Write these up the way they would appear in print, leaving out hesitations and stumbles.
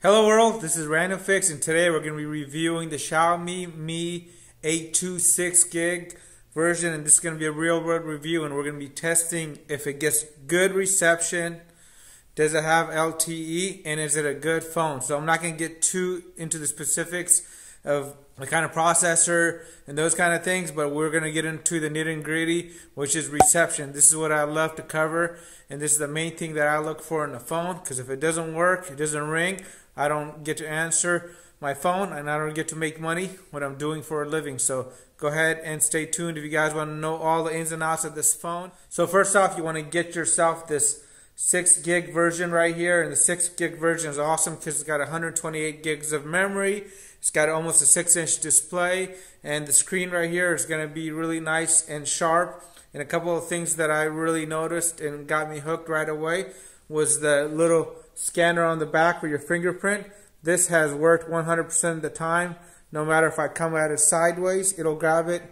Hello world, this is Random Fix, and today we're going to be reviewing the Xiaomi Mi A2 6 gig version, and this is going to be a real world review, and we're going to be testing if it gets good reception, does it have LTE, and is it a good phone. So I'm not going to get too into the specifics of the kind of processor and those kind of things, but we're going to get into the nitty and gritty, which is reception. This is what I love to cover, and this is the main thing that I look for in the phone, because if it doesn't work, it doesn't ring, I don't get to answer my phone, and I don't get to make money what I'm doing for a living. So go ahead and stay tuned if you guys want to know all the ins and outs of this phone. So first off, you want to get yourself this 6 gig version right here, and the 6 gig version is awesome because it's got 128 gigs of memory. It's got almost a 6-inch display, and the screen right here is going to be really nice and sharp. And a couple of things that I really noticed and got me hooked right away was the little scanner on the back for your fingerprint. This has worked 100% of the time. No matter if I come at it sideways, it'll grab it.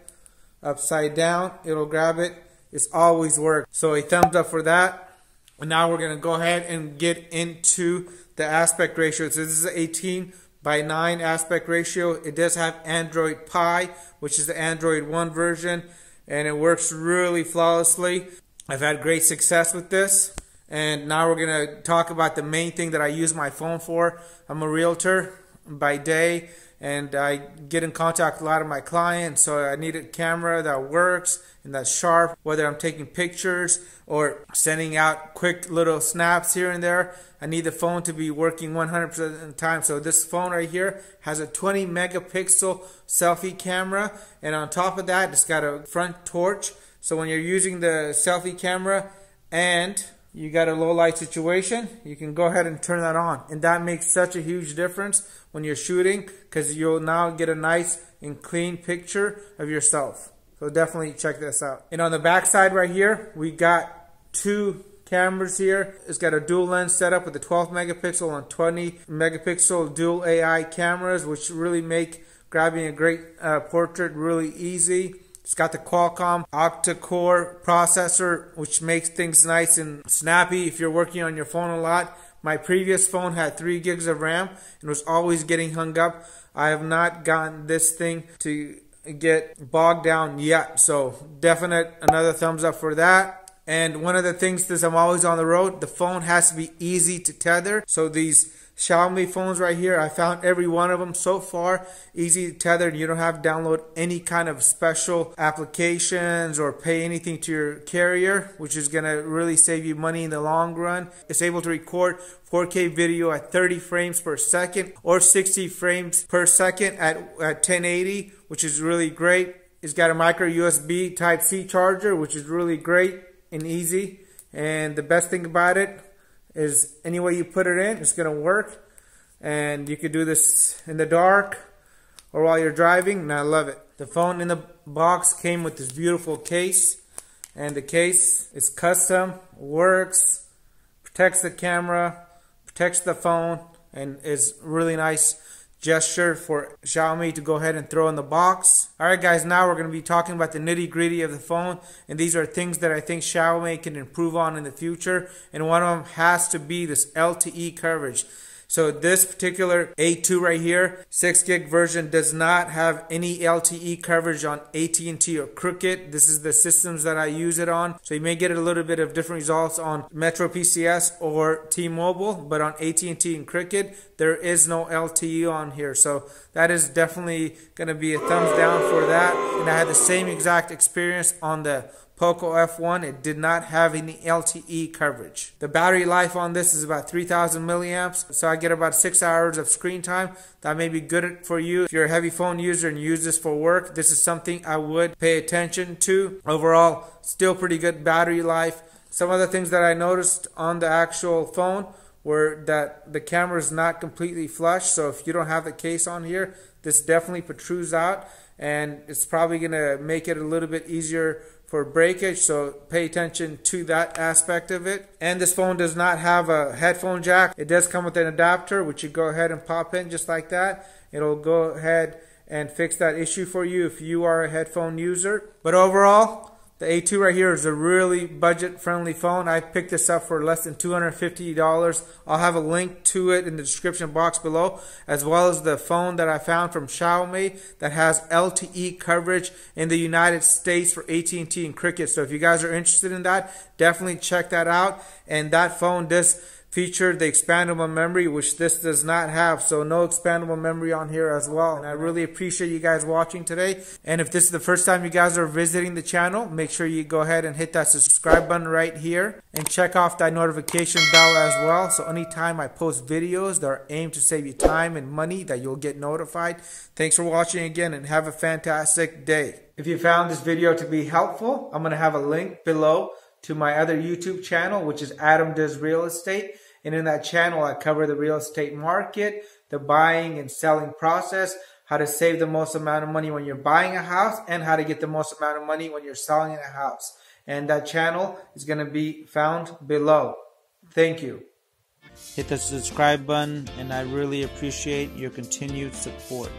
Upside down, it'll grab it. It's always worked. So a thumbs up for that. And now we're going to go ahead and get into the aspect ratio. So this is an 18:9 aspect ratio. It does have Android Pie, which is the Android 1 version, and it works really flawlessly. I've had great success with this. And now we're going to talk about the main thing that I use my phone for. I'm a realtor by day, and I get in contact with a lot of my clients, so I need a camera that works and that's sharp, whether I'm taking pictures or sending out quick little snaps here and there. I need the phone to be working 100% of the time. So this phone right here has a 20 megapixel selfie camera, and on top of that, it's got a front torch. So when you're using the selfie camera and you got a low light situation, you can go ahead and turn that on, and that makes such a huge difference when you're shooting, because you'll now get a nice and clean picture of yourself. So definitely check this out. And on the back side right here, we got 2 cameras here. It's got a dual lens setup with a 12 megapixel and 20 megapixel dual AI cameras, which really make grabbing a great portrait really easy. It's got the Qualcomm Octa-core processor, which makes things nice and snappy if you're working on your phone a lot. My previous phone had 3 gigs of RAM and was always getting hung up. I have not gotten this thing to get bogged down yet. So definite another thumbs up for that. And one of the things is I'm always on the road. The phone has to be easy to tether. So these Xiaomi phones right here, I found every one of them so far easy to tether, and you don't have to download any kind of special applications or pay anything to your carrier, which is going to really save you money in the long run. It's able to record 4K video at 30 frames per second or 60 frames per second at 1080, which is really great. It's got a micro USB Type-C charger, which is really great and easy. And the best thing about it is any way you put it in, it's going to work. And you could do this in the dark or while you're driving, and I love it. The phone in the box came with this beautiful case, and the case is custom, works, protects the camera, protects the phone, and is really nice gesture for Xiaomi to go ahead and throw in the box. Alright guys, now we're going to be talking about the nitty gritty of the phone, and these are things that I think Xiaomi can improve on in the future, and one of them has to be this LTE coverage. So this particular A2 right here, 6 gig version, does not have any LTE coverage on AT&T or Crooked. This is the systems that I use it on. So you may get a little bit of different results on MetroPCS or T-Mobile, but on AT&T and Crooked, there is no LTE on here. So that is definitely going to be a thumbs down for that. And I had the same exact experience on the Poco F1. It did not have any LTE coverage. The battery life on this is about 3,000 milliamps, so I get about 6 hours of screen time. That may be good for you if you're a heavy phone user and use this for work. This is something I would pay attention to. Overall, still pretty good battery life. Some other things that I noticed on the actual phone were that the camera is not completely flush, so if you don't have the case on here, this definitely protrudes out, and it's probably going to make it a little bit easier for breakage, so pay attention to that aspect of it. And this phone does not have a headphone jack. It does come with an adapter, which you go ahead and pop in just like that. It'll go ahead and fix that issue for you if you are a headphone user. But overall, The A2 right here is a really budget-friendly phone. I picked this up for less than $250. I'll have a link to it in the description box below, as well as the phone that I found from Xiaomi that has LTE coverage in the United States for AT&T and Cricket. So if you guys are interested in that, definitely check that out. And that phone does feature the expandable memory, which this does not have, so no expandable memory on here as well. And I really appreciate you guys watching today. And if this is the first time you guys are visiting the channel, make sure you go ahead and hit that subscribe button right here and check off that notification bell as well, so anytime I post videos that are aimed to save you time and money, that you'll get notified. Thanks for watching again, and have a fantastic day. If you found this video to be helpful, I'm going to have a link below to my other YouTube channel, which is Adam Does Real Estate. And in that channel, I cover the real estate market, the buying and selling process, how to save the most amount of money when you're buying a house, and how to get the most amount of money when you're selling a house. And that channel is going to be found below. Thank you. Hit the subscribe button, and I really appreciate your continued support.